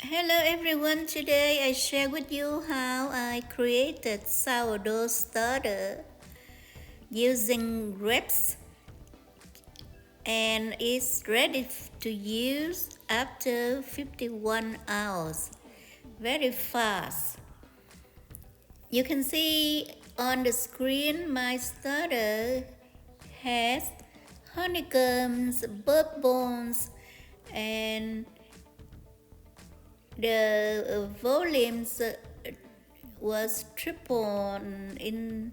Hello everyone, today I share with you how I created sourdough starter using grapes and it's ready to use after 51 hours. Very fast. You can see on the screen my starter has honeycombs, bubbles and the volumes was triple in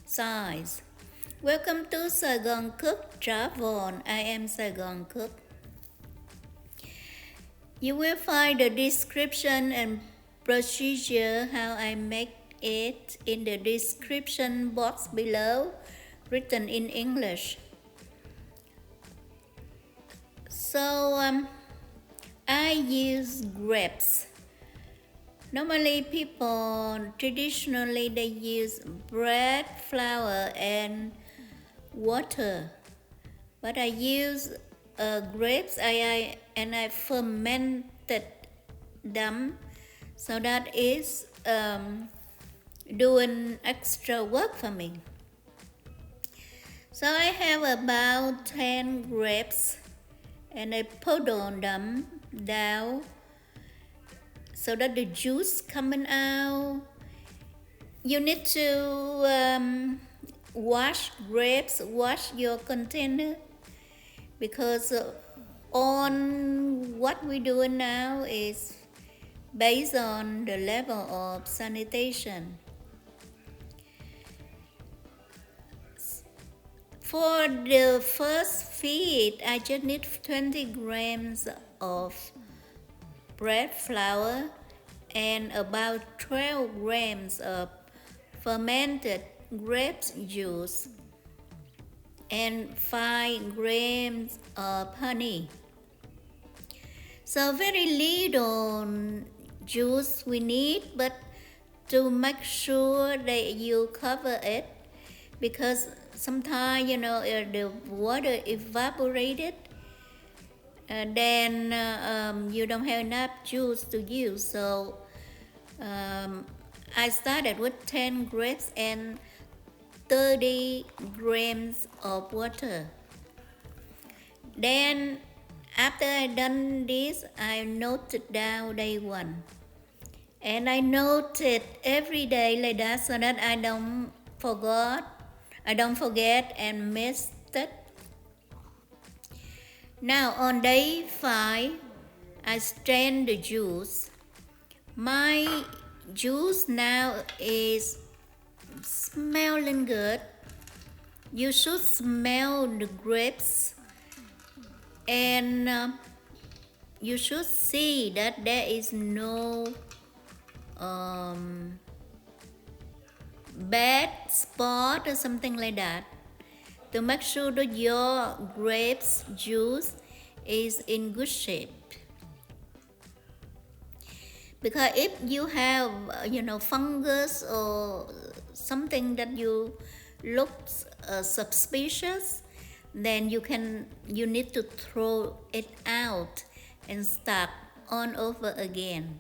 size. Welcome to SaigoncookTravel. I am Saigon Cook. You will find the description and procedure how I make it in the description box below, written in English. So I use grapes. Normally people traditionally they use bread, flour and water. But I use grapes and I fermented them so that is doing extra work for me. So I have about 10 grapes and I powder them down so that the juice coming out. You need to wash grapes, wash your container because on what we're doing now is based on the level of sanitation. For the first feed, I just need 20 grams of bread flour and about 12 grams of fermented grape juice and 5 grams of honey. So very little juice we need, but to make sure that you cover it because sometimes the water evaporated then you don't have enough juice to use. So I started with 10 grapes and 30 grams of water. Then after I done this, I noted down day one. And I noted every day like that so that I don't forget and miss it. Now on day 5, I strain the juice. My juice now is smelling good. You should smell the grapes and you should see that there is no bad spot or something like that, to make sure that your grapes juice is in good shape. Because if you have fungus or something that you looks suspicious, then you need to throw it out and start on over again.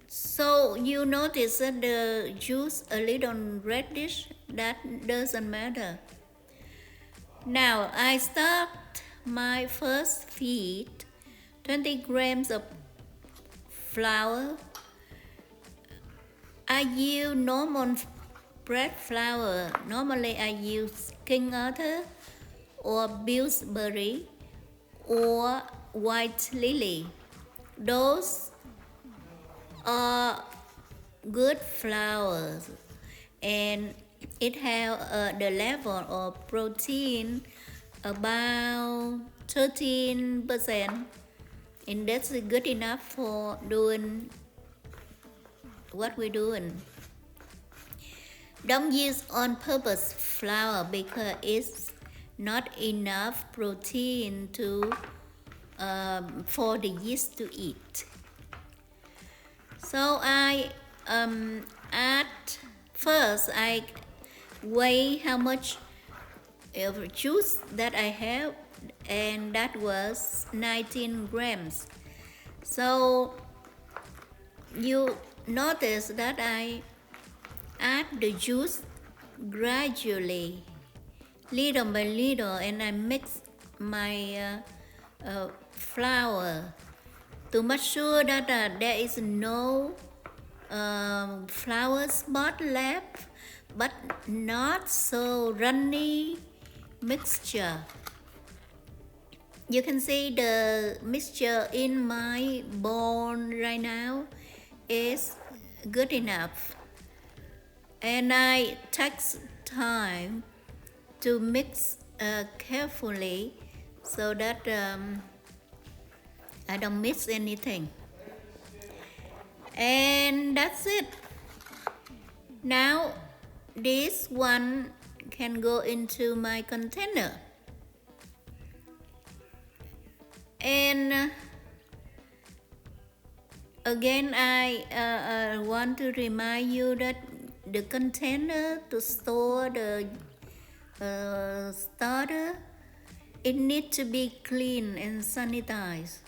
So you notice that the juice a little reddish, that doesn't matter. Now I start my first feed, 20 grams of flour. I use normal bread flour. Normally I use King Arthur or Pillsbury or White Lily. Those are good flours and it have the level of protein about 13%, and that's good enough for doing what we're doing. Don't use on purpose flour because it's not enough protein to for the yeast to eat. So I weigh how much juice that I have and that was 19 grams. So you notice that I add the juice gradually, little by little, and I mix my flour to make sure that there is no flour spot left, but not so runny mixture. You can see the mixture in my bowl right now is good enough, and I take time to mix carefully so that I don't miss anything. And that's it. Now this one can go into my container, and again I want to remind you that the container to store the starter, it needs to be clean and sanitized.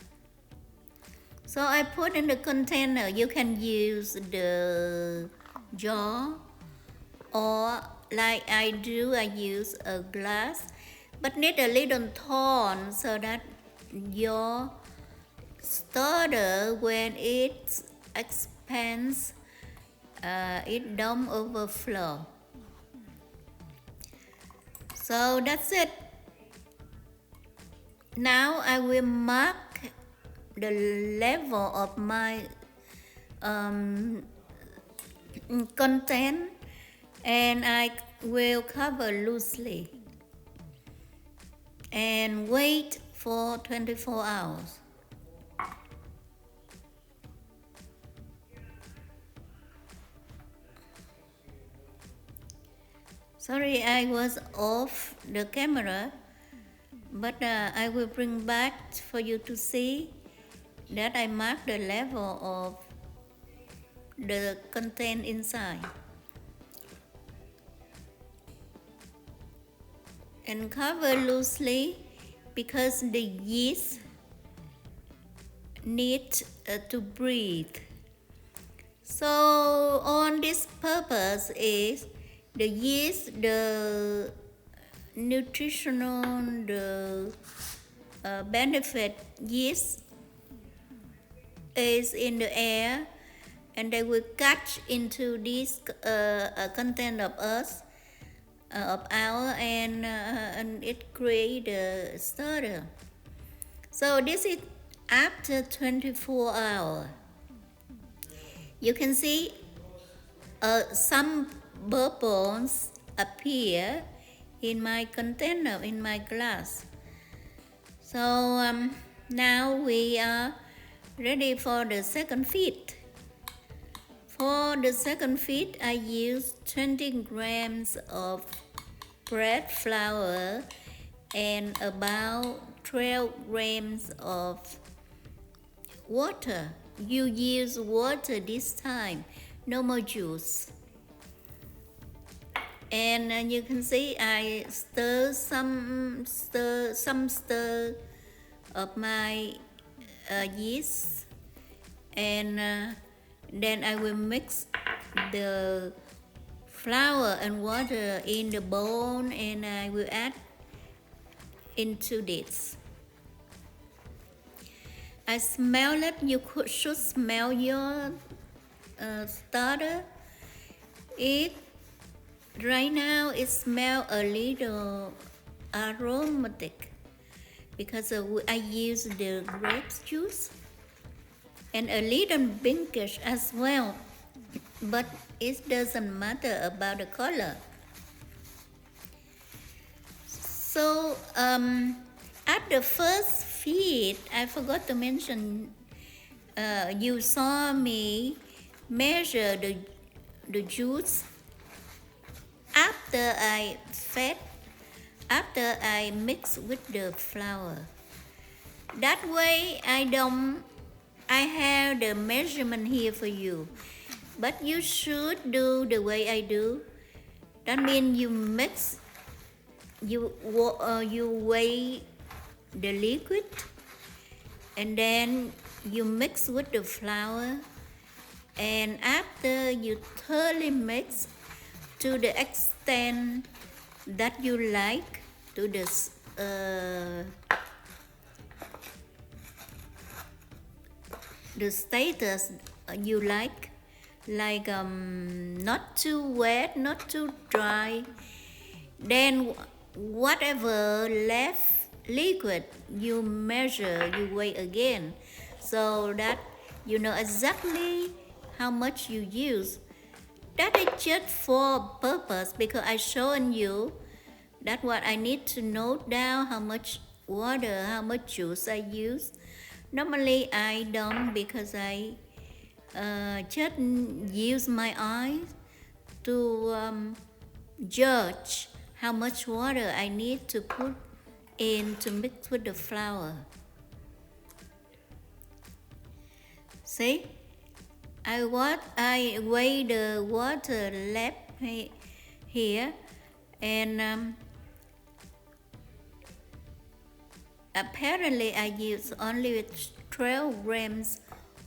So I put in the container. You can use the jar, or like I do, I use a glass, but need a little thorn so that your starter, when it expands, it don't overflow. So that's it. Now I will mark the level of my content, and I will cover loosely and wait for 24 hours. Sorry, I was off the camera, but I will bring back for you to see that I mark the level of the content inside. And cover loosely because the yeast need to breathe. So on this purpose is the yeast, the nutritional, the benefit yeast is in the air, and they will catch into this content of us, of our, and it create a starter. So this is after 24 hours. You can see some bubbles appear in my container, in my glass. So now we are ready for the second feed. For the second feed, I use 20 grams of bread flour and about 12 grams of water. You use water this time, no more juice. And you can see I stir of my yeast, and then I will mix the flour and water in the bowl, and I will add into this. I smell it. You should smell your starter. Right now it smells a little aromatic because I use the grape juice, and a little pinkish as well, but it doesn't matter about the color. So at the first feed, I forgot to mention, you saw me measure the juice after I mix with the flour. That way I have the measurement here for you, but you should do the way I do. That means you mix, you weigh the liquid, and then you mix with the flour, and after you thoroughly mix to the extent that you like, to the status you like not too wet, not too dry, then whatever left liquid you measure, you weigh again, so that you know exactly how much you use. That is just for purpose, because I shown you that what I need to note down how much water, how much juice I use. Normally I don't, because I just use my eyes to judge how much water I need to put in to mix with the flour. See, I weigh the water left here, and apparently I use only 12 grams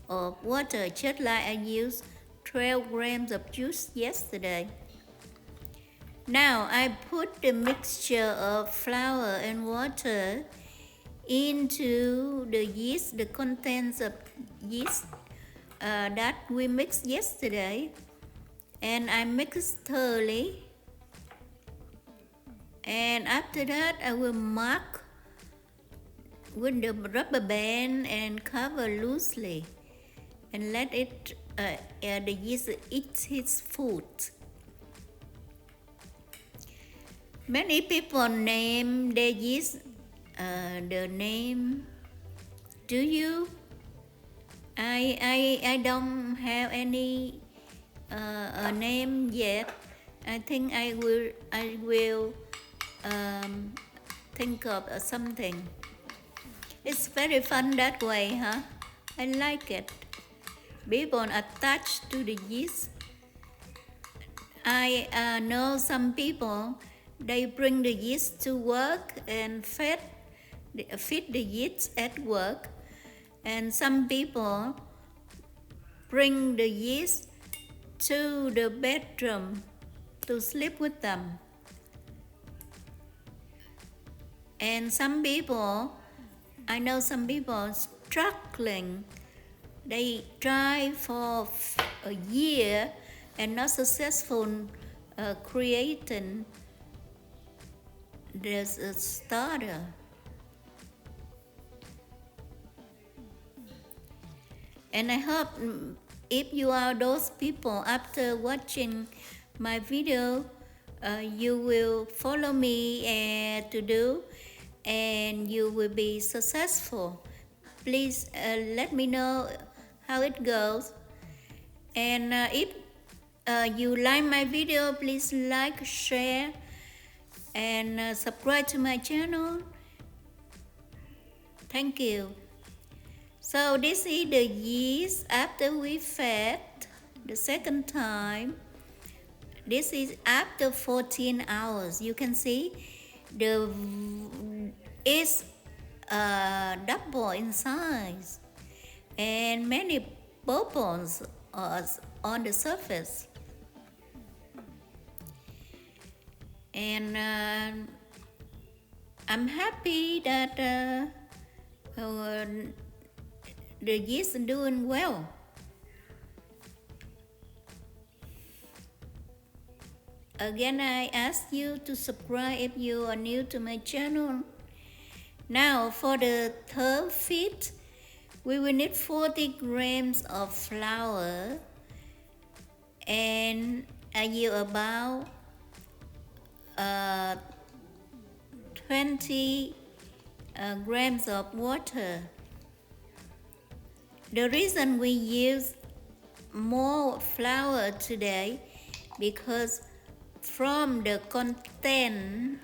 of water, just like I used 12 grams of juice yesterday. Now I put the mixture of flour and water into the yeast, the contents of yeast that we mixed yesterday, and I mix thoroughly, and after that I will mark with the rubber band and cover loosely and let it the yeast eat its food. Many people name their yeast the name. Do you? I don't have any name yet. I think I will think of something. It's very fun that way, huh? I like it. People attached to the yeast. I know some people, they bring the yeast to work and feed the yeast at work, and some people bring the yeast to the bedroom to sleep with them. And some people, I know some people struggling. They try for a year and not successful creating this starter. And I hope if you are those people, after watching my video, you will follow me to do, and you will be successful. Please let me know how it goes. And if you like my video, please like, share, and subscribe to my channel. Thank you. So this is the yeast after we fed the second time. This is after 14 hours. You can see it's double in size, and many bubbles are on the surface. And I'm happy that the yeast is doing well. Again, I ask you to subscribe if you are new to my channel. Now for the third feed, we will need 40 grams of flour, and I use about 20 grams of water. The reason we use more flour today, because from the content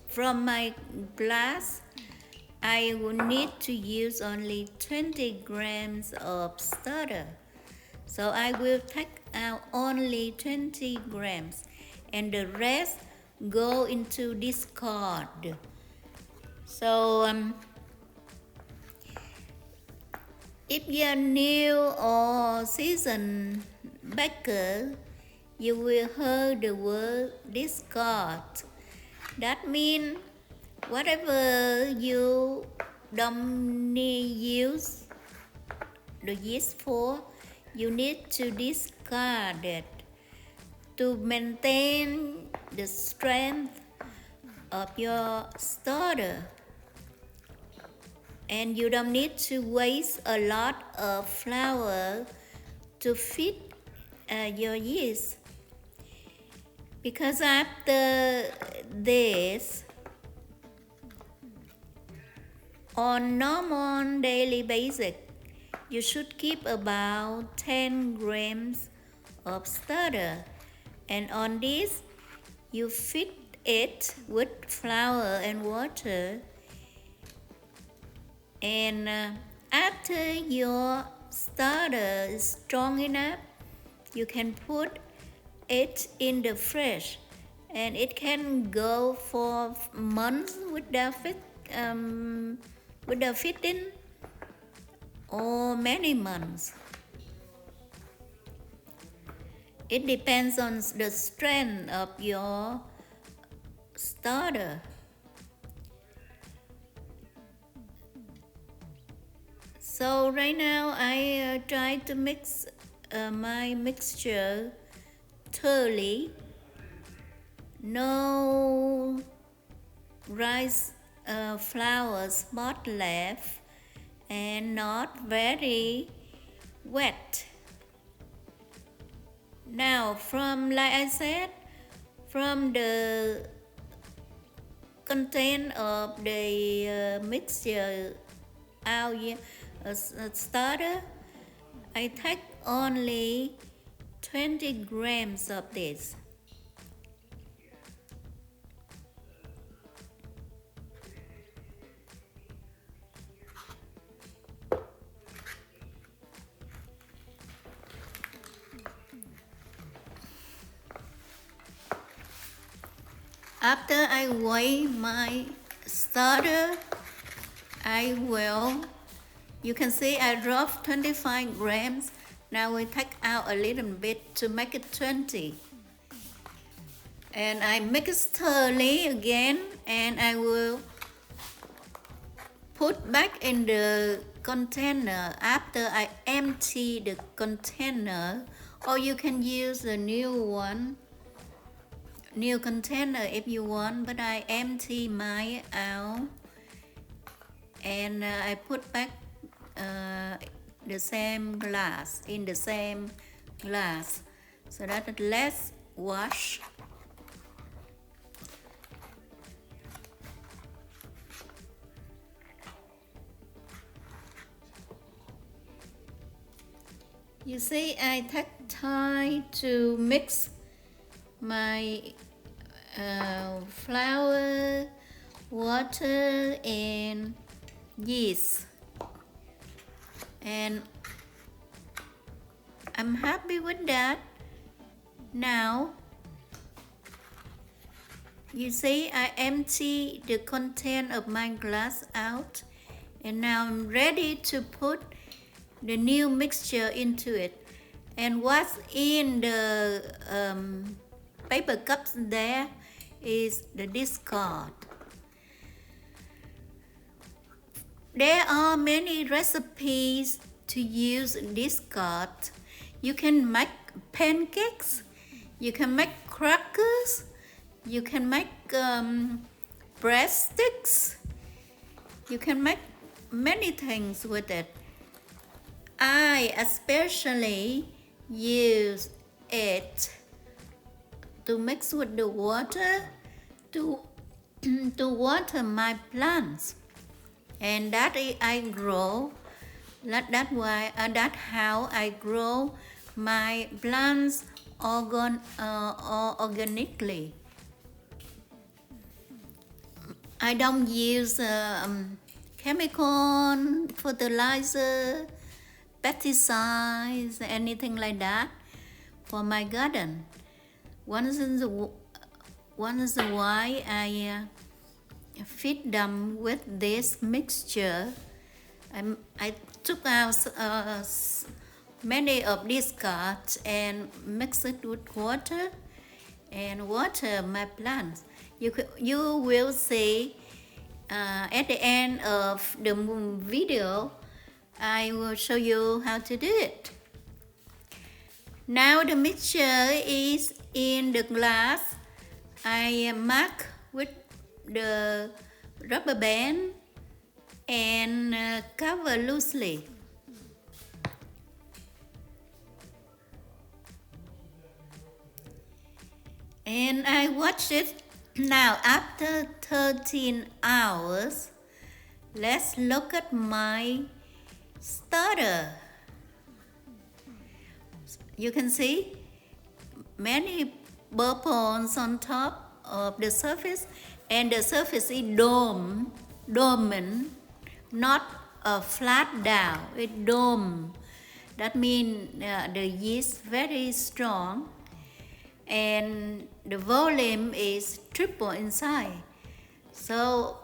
from my glass, I will need to use only 20 grams of starter. So I will take out only 20 grams, and the rest go into discard. So if you're new or seasoned baker, you will hear the word discard. That means whatever you don't use the yeast for, you need to discard it to maintain the strength of your starter. And you don't need to waste a lot of flour to feed your yeast, because after this, on normal daily basis, you should keep about 10 grams of starter, and on this you feed it with flour and water. And after your starter is strong enough, you can put it in the fridge, and it can go for months without fitting, or many months. It depends on the strength of your starter. So right now I try to mix my mixture thoroughly. No rice flour spot left, and not very wet. Now, like I said, from the content of the mixture out starter, I take only 20 grams of this. After I weigh my starter, you can see I dropped 25 grams. Now we take out a little bit to make it 20. And I mix thoroughly again, and I will put back in the container after I empty the container, or you can use a new container if you want, but I empty mine out, and I put back the same glass in the same glass, so that it less wash. You see, I take time to mix my flour, water, and yeast, and I'm happy with that. Now, you see, I empty the content of my glass out, and now I'm ready to put the new mixture into it. And what's in the paper cups there is the discard. There are many recipes to use discard. You can make pancakes, you can make crackers, you can make breadsticks, you can make many things with it. I especially use it to mix with the water to water my plants, and that's how I grow my plants organically. I don't use chemical fertilizer, pesticides, anything like that for my garden. Once in a while, I feed them with this mixture. I took out many of these cards and mix it with water and water my plants. You will see at the end of the video, I will show you how to do it. Now the mixture is in the glass. I mark with the rubber band and cover loosely. And I watch it now after 13 hours. Let's look at my starter. You can see many bubbles on top of the surface, and the surface is domed, not flat down. It's dome. That means the yeast very strong, and the volume is triple inside. So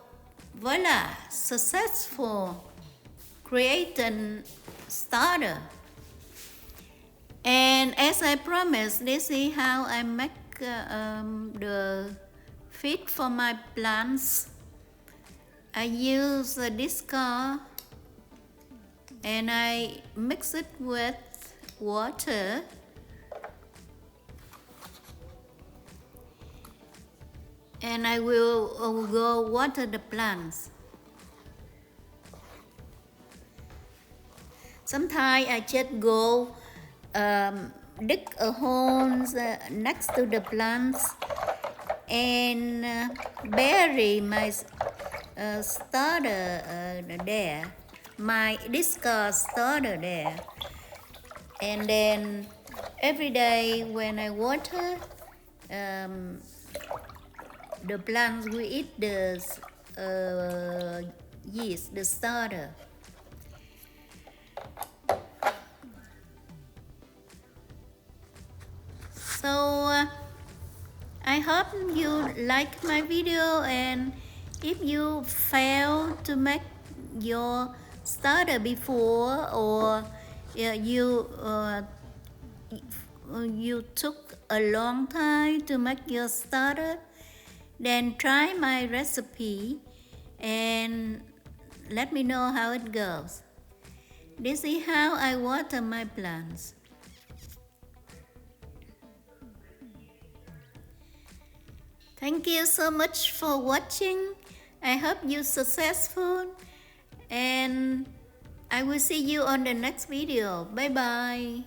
voila, successful, creating starter. And as I promised, this is how I make the feed for my plants. I use this car and I mix it with water. And I will go water the plants. Sometimes I just go dig a hole next to the plants and bury my starter there, my discard starter there. And then every day when I water, the plants will eat the yeast, the starter. So I hope you like my video, and if you fail to make your starter before, or you took a long time to make your starter, then try my recipe and let me know how it goes. This is how I water my plants. Thank you so much for watching. I hope you're successful, and I will see you on the next video. Bye bye.